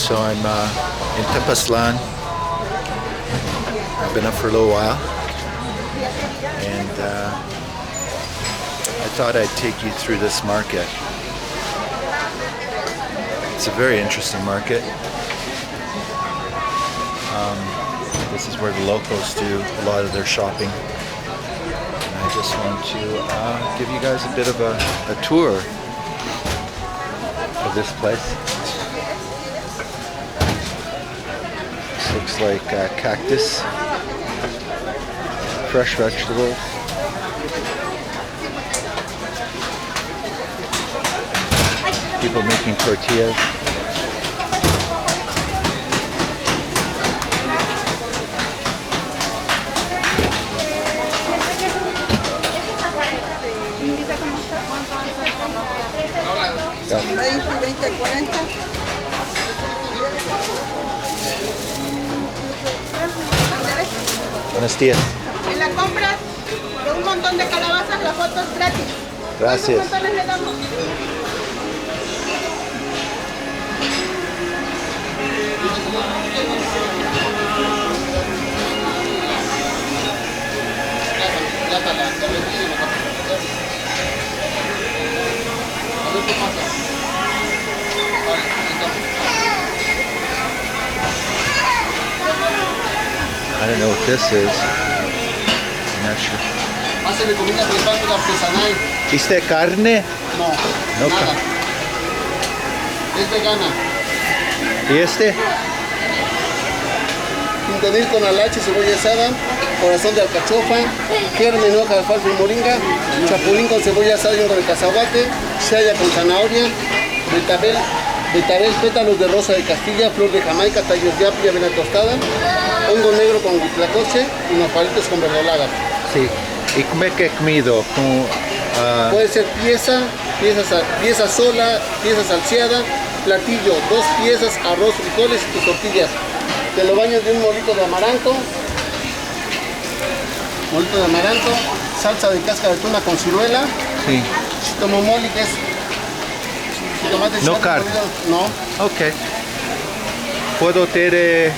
So I'm in Tepoztlan. I've been up for a little while, and I thought I'd take you through this market. It's a very interesting market. This is where the locals do a lot of their shopping. And I just want to give you guys a bit of a tour of this place. This looks like cactus, fresh vegetables. People making tortillas. Buenos días. En la compra de un montón de calabazas, la foto es gratis. Gracias. ¿Cuántos montones le damos? I don't know what this is. I'm not sure. Hacele comida preparada artesanal. ¿Viste carne? No, No, nada. Es vegana. ¿Y este? Quintonil con alache, cebolla asada, corazón de alcachofa, germen, hoja de alfalfa y moringa, chapulín con cebolla asada y hongo de cacahuate, saya con zanahoria, betabel, pétalos de rosa de Castilla, flor de Jamaica, tallos de apia, avena tostada, hongo negro con huitlacoche y nopalitos con verdolaga. Sí. ¿Y cómo es que he comido? Puede ser pieza sola, pieza salseada, platillo, 2 piezas, arroz, frijoles y tus tortillas. Te lo bañas de un molito de amaranto, salsa de cáscara de tuna con ciruela, Sí. chitomomoli, que es jitomate No chile carne. molido. No, Ok. ¿Puedo tener...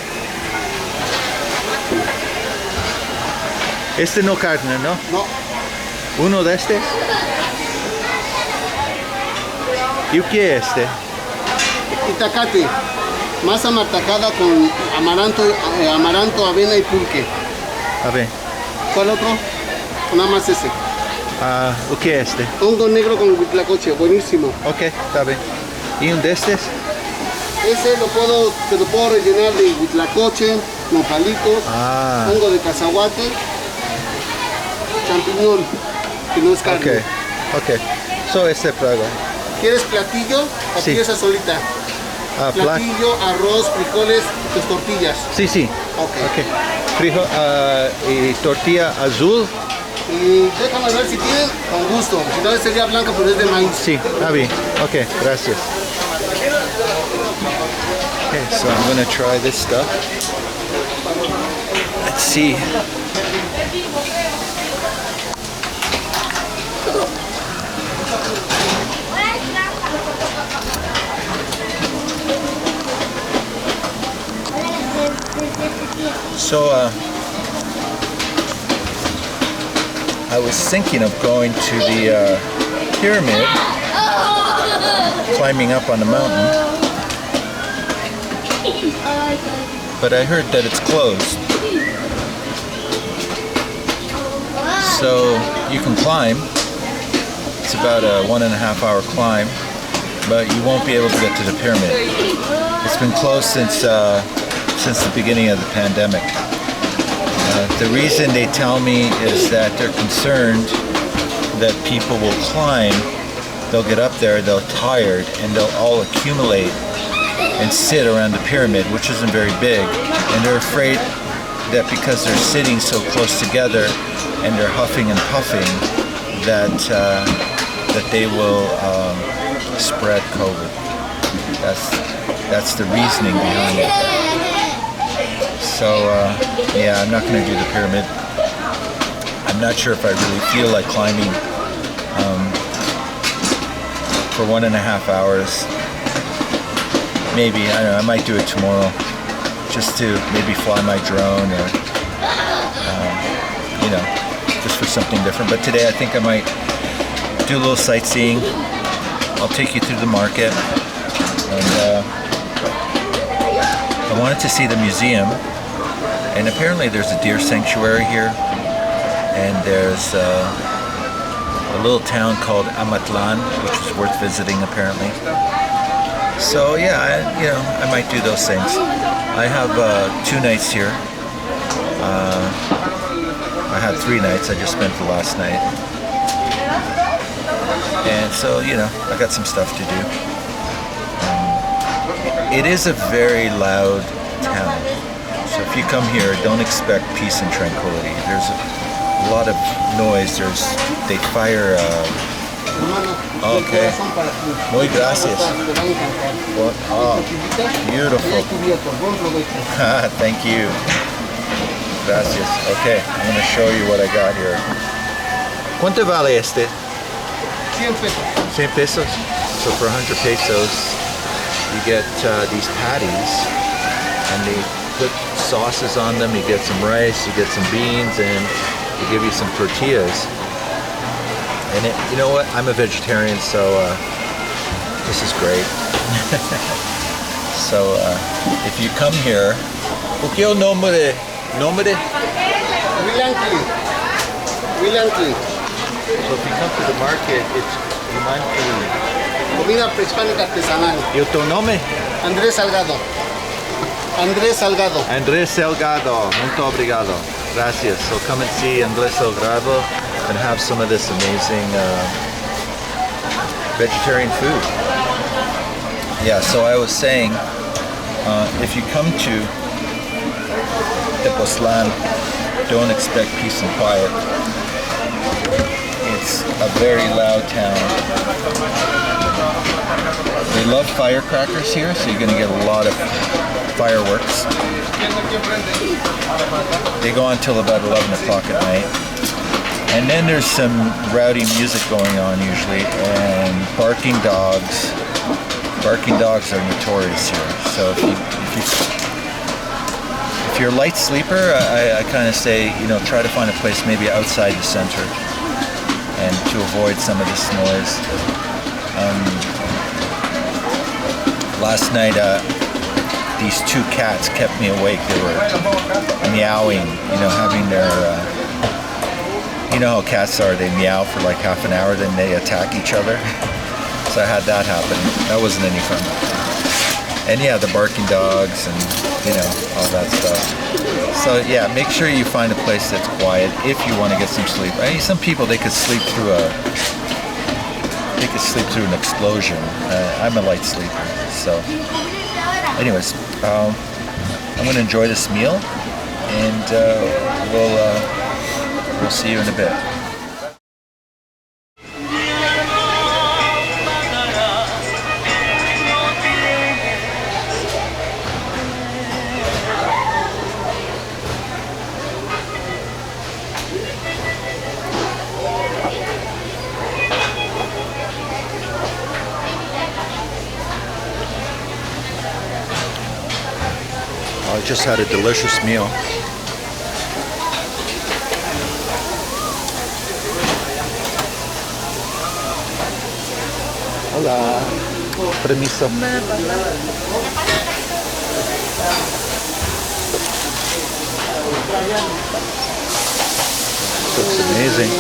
Este no carne, ¿no? no, ¿Uno de estos? ¿Y qué es este? itacate, masa martacada con amaranto, avena y pulque. A ver. ¿Cuál otro? Nada más ese. ¿O qué es este? Hongo negro con huitlacoche, buenísimo. Ok, está bien. ¿Y un de estos? Ese te lo puedo rellenar de huitlacoche, nopalitos, hongo de cacahuate, champiñón, que no es carne. Ok. So este plato. ¿Quieres platillo o Sí. pieza solita? Platillo, arroz, frijoles y tus tortillas. Sí. Ok. Frijo, y tortilla azul. Y déjame ver si tienen, con gusto. Si no, sería blanca, pero es de maíz. Sí, está bien. Ok, gracias. Okay, so I'm gonna try this stuff. Let's see. So I was thinking of going to the pyramid, climbing up on the mountain, but I heard that it's closed. So you can climb. It's about a 1.5 hour climb, but you won't be able to get to the pyramid. It's been closed since the beginning of the pandemic. The reason they tell me is that they're concerned that people will climb, they'll get up there, they'll tired, and they'll all accumulate and sit around the pyramid, which isn't very big, and they're afraid that because they're sitting so close together and they're huffing and puffing, that they will spread COVID. That's the reasoning behind it. So yeah, I'm not going to do the pyramid. I'm not sure if I really feel like climbing for 1.5 hours. maybe, I don't know, I might do it tomorrow just to maybe fly my drone or, you know, just for something different. But today I think I might do a little sightseeing. I'll take you through the market. And I wanted to see the museum. And apparently there's a deer sanctuary here. And there's a little town called Amatlan, which is worth visiting apparently. So yeah, I might do those things. I have 2 nights here. I had 3 nights. I just spent the last night. And so, I got some stuff to do. It is a very loud town. So if you come here, don't expect peace and tranquility. There's a lot of noise. They fire. Okay. Muy gracias. Oh, beautiful. Thank you. Gracias. Okay, I'm going to show you what I got here. ¿Cuánto vale este? 100 pesos. 100 pesos. So for 100 pesos, you get these patties, and they put sauces on them. You get some rice, you get some beans, and they give you some tortillas. And you know what? I'm a vegetarian, so this is great. So if you come here, ¿qué es el nombre? William. So if you come to the market, it's Humanity. Comida prehispánica artesanal. ¿Y tu nombre? Andrés Salgado. Andrés Salgado. Muito obrigado. Gracias. So come and see Andrés Salgado and have some of this amazing vegetarian food. Yeah, so I was saying, if you come to Tepoztlan, don't expect peace and quiet. It's a very loud town. They love firecrackers here, so you're going to get a lot of fireworks. They go on till about 11 o'clock at night. And then there's some rowdy music going on usually, and barking dogs. Barking dogs are notorious here. So if you're a light sleeper, I kind of say, try to find a place maybe outside the center, and to avoid some of this noise. Last night, these 2 cats kept me awake. They were meowing, having their, you know how cats are, they meow for like half an hour, then they attack each other. So I had that happen. That wasn't any fun. And yeah, the barking dogs and, all that stuff. So yeah, make sure you find a place that's quiet if you want to get some sleep. I mean, some people, they could sleep through an explosion. I'm a light sleeper. So anyways, I'm going to enjoy this meal, and we'll see you in a bit. I just had a delicious meal. Hola. Permiso. Looks amazing.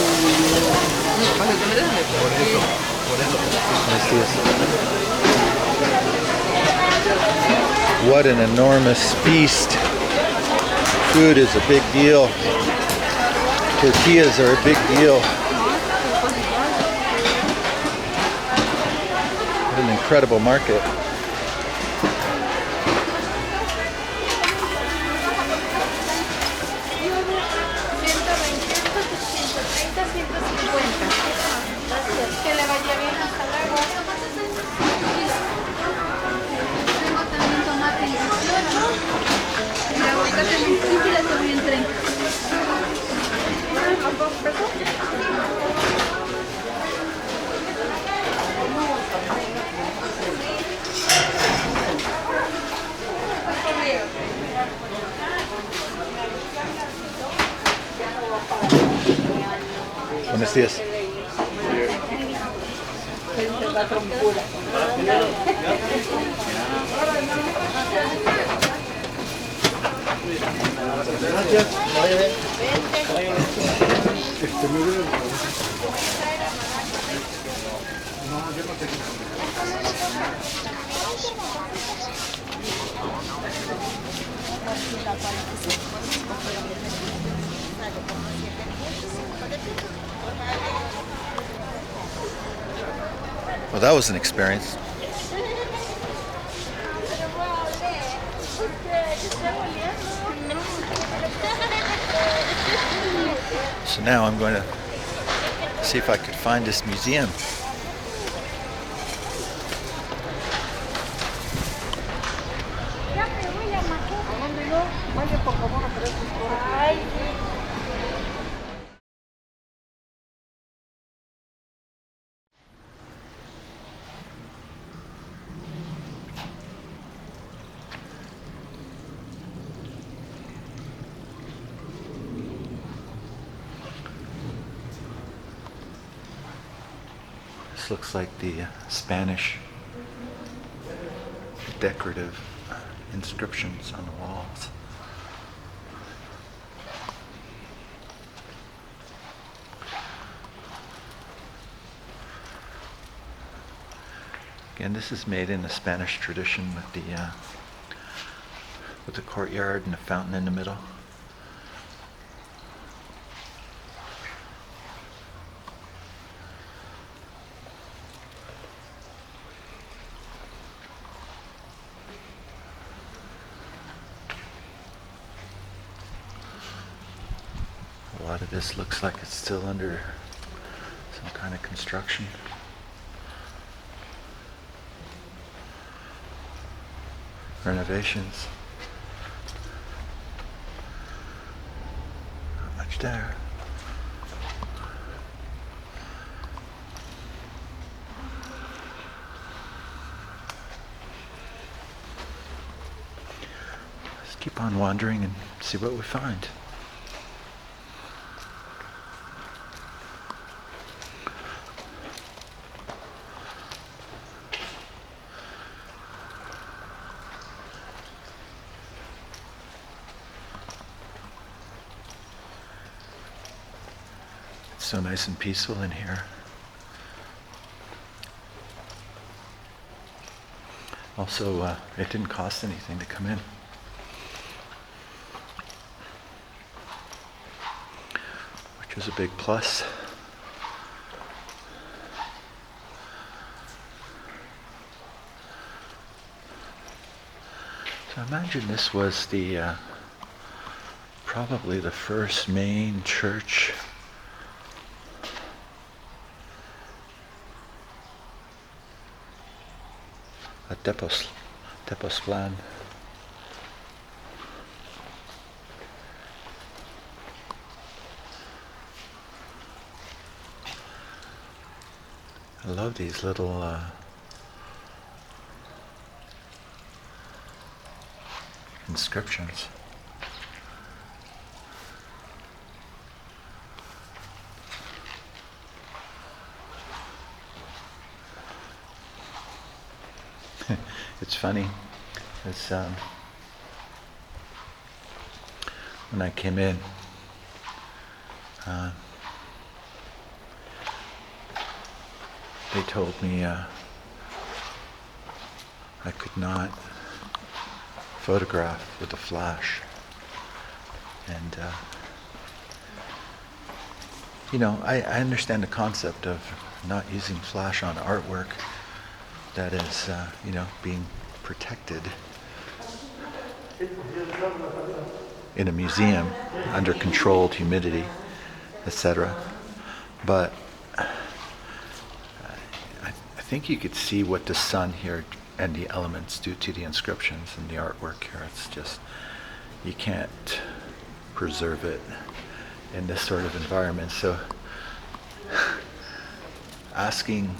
What an enormous feast. Food is a big deal. Tortillas are a big deal. What an incredible market. Buenos días. Well, that was an experience. So now I'm going to see if I could find this museum. This looks like the Spanish decorative inscriptions on the walls. Again, this is made in the Spanish tradition with the courtyard and the fountain in the middle. A lot of this looks like it's still under some kind of construction. Renovations. Not much there. Let's keep on wandering and see what we find. So nice and peaceful in here. Also, it didn't cost anything to come in. Which was a big plus. So I imagine this was the probably the first main church at Tepoztlan. I love these little inscriptions. It's funny, it's when I came in, they told me I could not photograph with a flash, and I understand the concept of not using flash on artwork that is, being protected in a museum under controlled humidity, etc. But I think you could see what the sun here and the elements do to the inscriptions and the artwork here. It's just, you can't preserve it in this sort of environment. So asking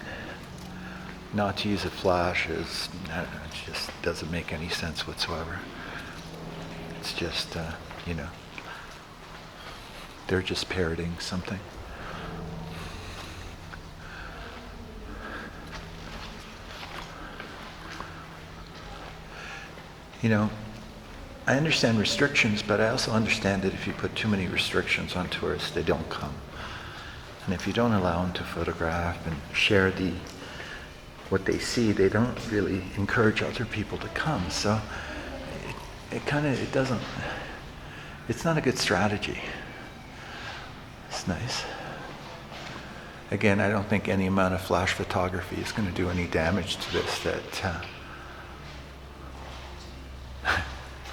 not to use a flash it just doesn't make any sense whatsoever. It's just, they're just parroting something. You know, I understand restrictions, but I also understand that if you put too many restrictions on tourists, they don't come. And if you don't allow them to photograph and share what they see, they don't really encourage other people to come. So it's not a good strategy. It's nice. Again, I don't think any amount of flash photography is going to do any damage to this, that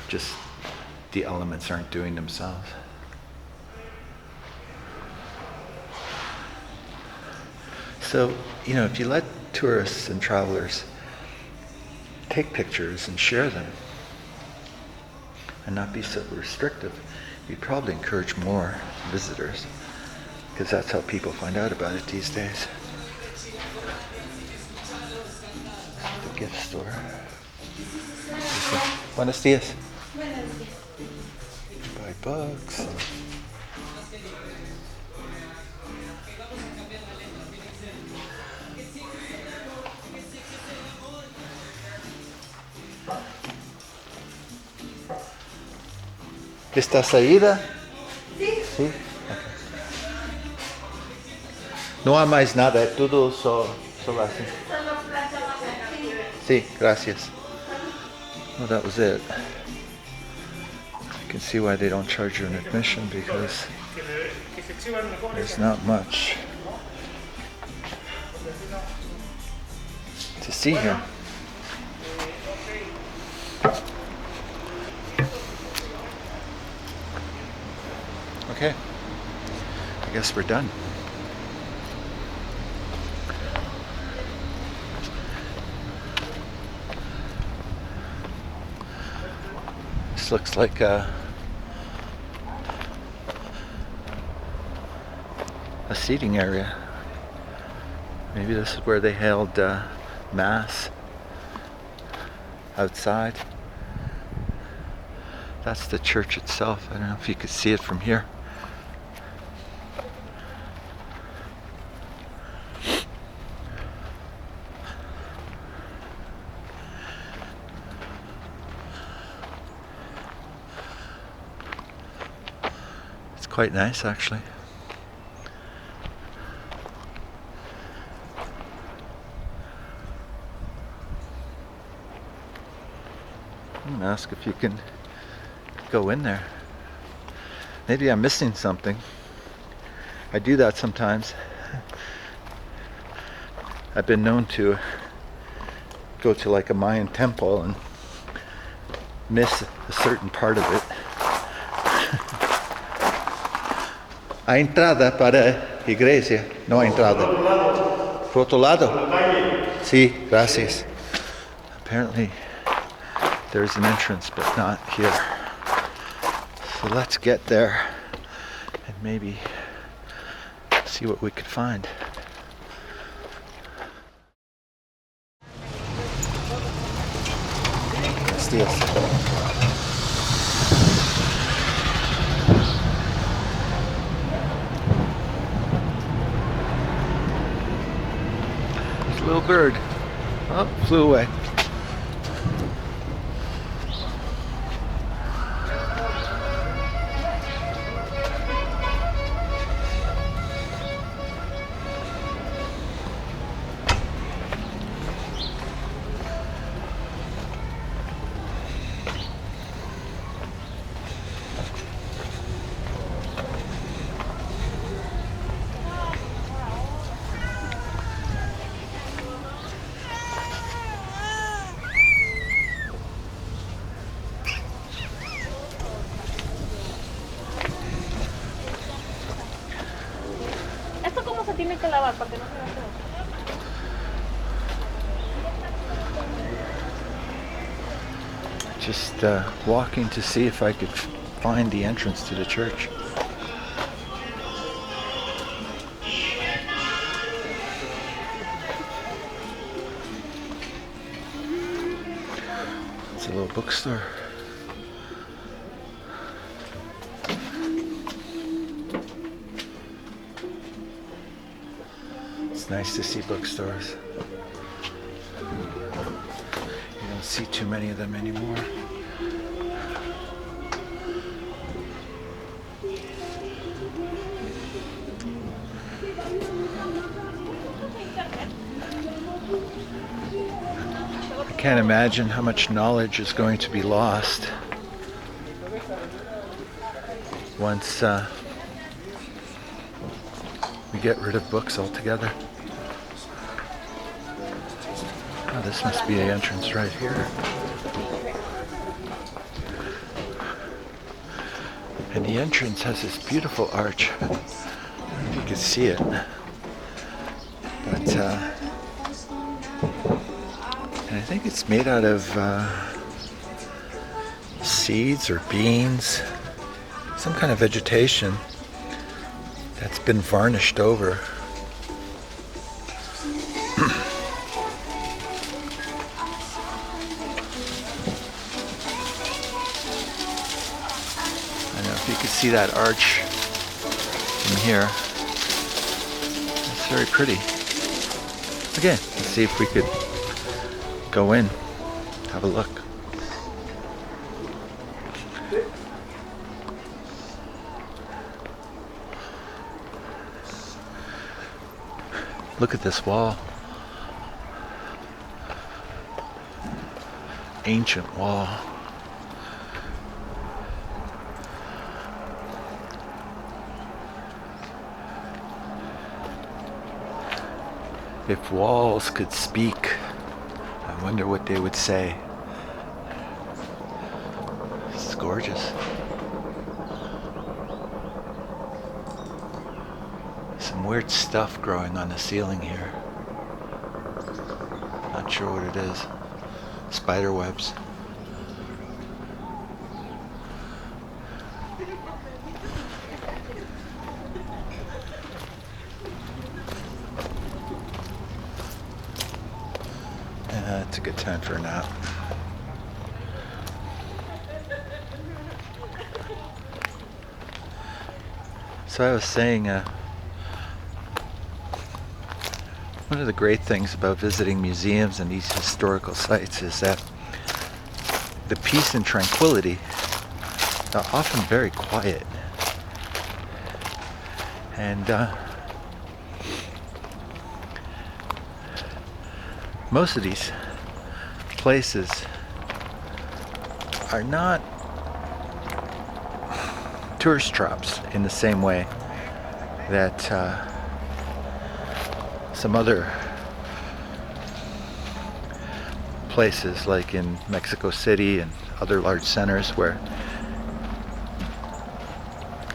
just the elements aren't doing themselves. So, you know, if you let tourists and travelers take pictures and share them and not be so restrictive, you'd probably encourage more visitors, because that's how people find out about it these days. The gift store. Buenos dias. Buy books. ¿Está saída? Sí. Sí? Okay. No há mais nada, é tudo só assim. Sí, gracias. Well, that was it. You can see why they don't charge you an admission, because there's not much to see here. Okay, I guess we're done. This looks like a seating area. Maybe this is where they held mass outside. That's the church itself. I don't know if you could see it from here. It's quite nice, actually. I'm gonna ask if you can go in there. Maybe I'm missing something. I do that sometimes. I've been known to go to like a Mayan temple and miss a certain part of it. Hay entrada para iglesia, no hay entrada. Por otro lado? Sí, gracias. Apparently there's an entrance, but not here. So let's get there and maybe see what we could find. Let's do this. There's a little bird. Oh, flew away. Tiene que lavar para que no se vea feo. Just walking to see if I could find the entrance to the church. It's a little bookstore. It's nice to see bookstores. You don't see too many of them anymore. can't imagine how much knowledge is going to be lost once we get rid of books altogether. Oh, this must be the entrance right here. And the entrance has this beautiful arch. I don't know if you can see it. But, and I think it's made out of seeds or beans, some kind of vegetation that's been varnished over. You can see that arch from here. It's very pretty. Again, let's see if we could go in, have a look. Look at this wall. Ancient wall. If walls could speak, I wonder what they would say. It's gorgeous. Some weird stuff growing on the ceiling here. Not sure what it is. Spider webs. It's a good time for a nap. So I was saying, one of the great things about visiting museums and these historical sites is that the peace and tranquility are often very quiet. And most of these places are not tourist traps in the same way that some other places like in Mexico City and other large centers where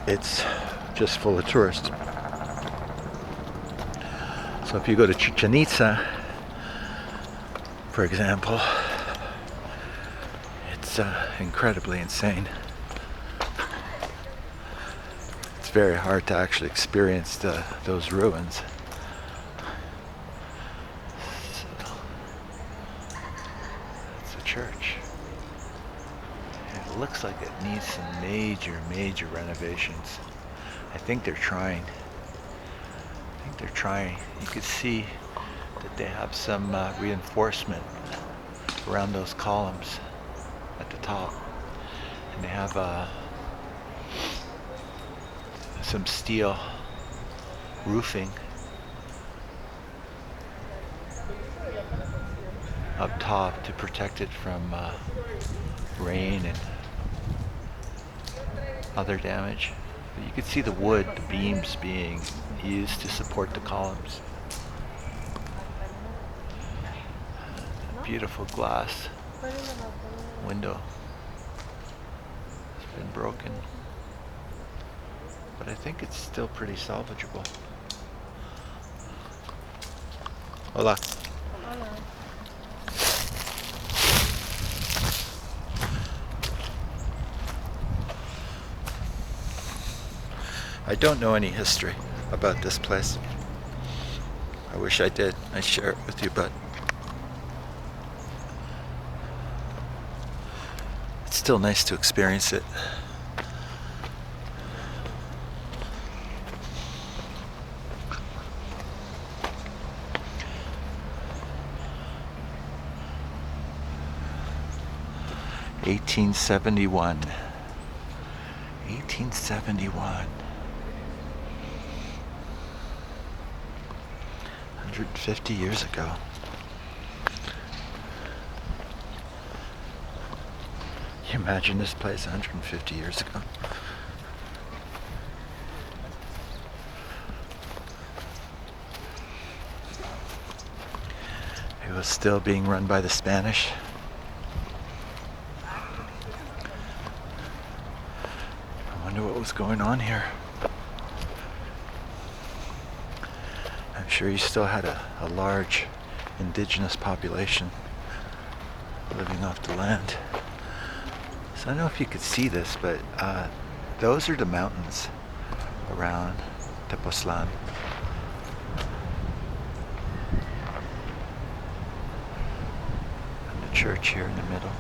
it's just full of tourists. So if you go to Chichen Itza, for example, it's incredibly insane. It's very hard to actually experience those ruins. So, it's a church. It looks like it needs some major renovations. I think they're trying. You could see that they have some reinforcement around those columns at the top, and they have some steel roofing up top to protect it from rain and other damage. But you can see the wood, the beams being used to support the columns. Beautiful glass window. It's been broken, but I think it's still pretty salvageable. Hola. I don't know any history about this place. I wish I did. I'd share it with you, but it's still nice to experience it. (1871). 1871. 150 years ago. Imagine this place 150 years ago. It was still being run by the Spanish. I wonder what was going on here. I'm sure you still had a large indigenous population living off the land. So I don't know if you could see this, but those are the mountains around Tepoztlan. And the church here in the middle.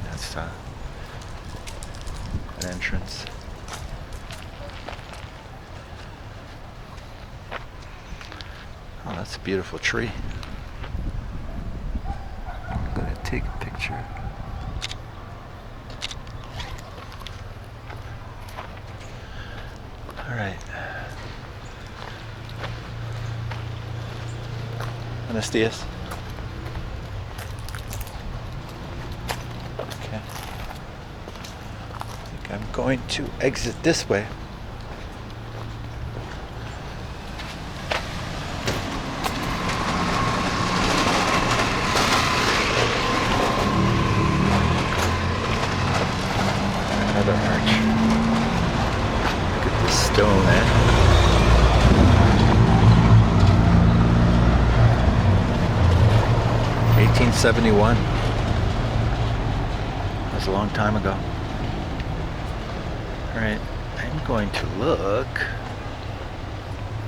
That's an entrance. Oh, that's a beautiful tree. I'm gonna take a picture. All right. Buenos dias. Okay. I think I'm going to exit this way. Another arch. Look at this stone, eh? 1871. That was a long time ago. Alright, I'm going to look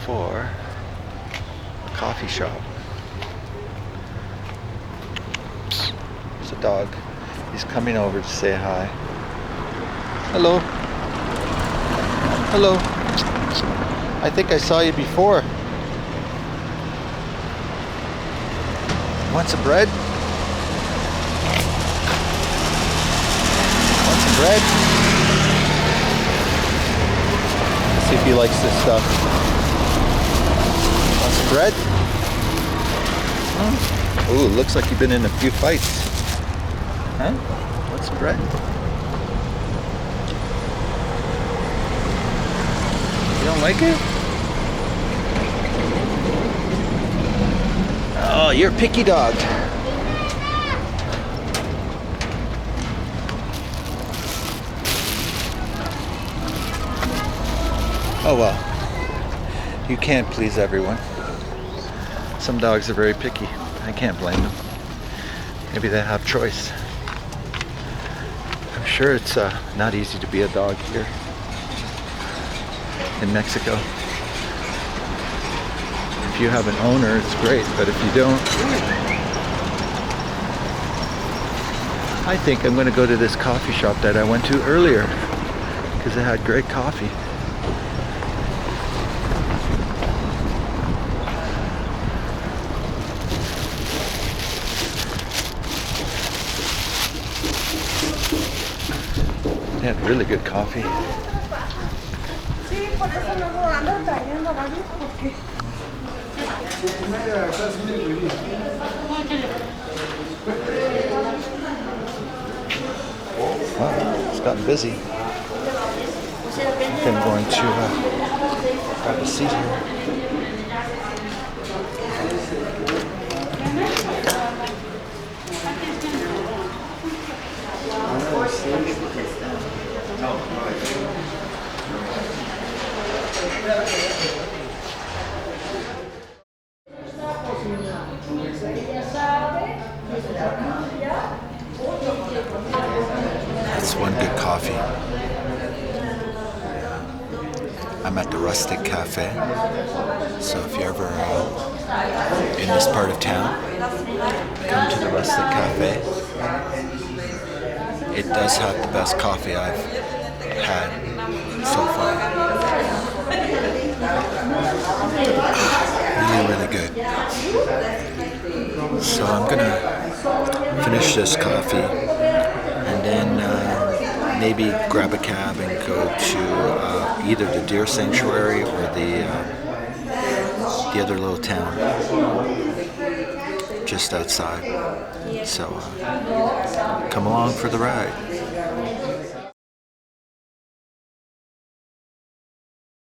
for a coffee shop. There's a dog. He's coming over to say hi. Hello. Hello. I think I saw you before. Want some bread? Want some bread? Let's see if he likes this stuff. Want some bread? Ooh, looks like you've been in a few fights. Huh? Want some bread? You don't like it? Oh, you're a picky dog. Oh well. You can't please everyone. Some dogs are very picky. I can't blame them. Maybe they have choice. I'm sure it's not easy to be a dog here in Mexico. If you have an owner, it's great, but if you don't, I think I'm going to go to this coffee shop that I went to earlier because it had great coffee. They had really good coffee. Wow, it's gotten busy. I think I'm going to grab a seat here. That's one good coffee. I'm at the Rustic Cafe, so if you're ever in this part of town, come to the Rustic Cafe. It does have the best coffee I've had so far. Really, really good. So I'm gonna finish this coffee and then maybe grab a cab and go to either the deer sanctuary or the other little town just outside. So come along for the ride.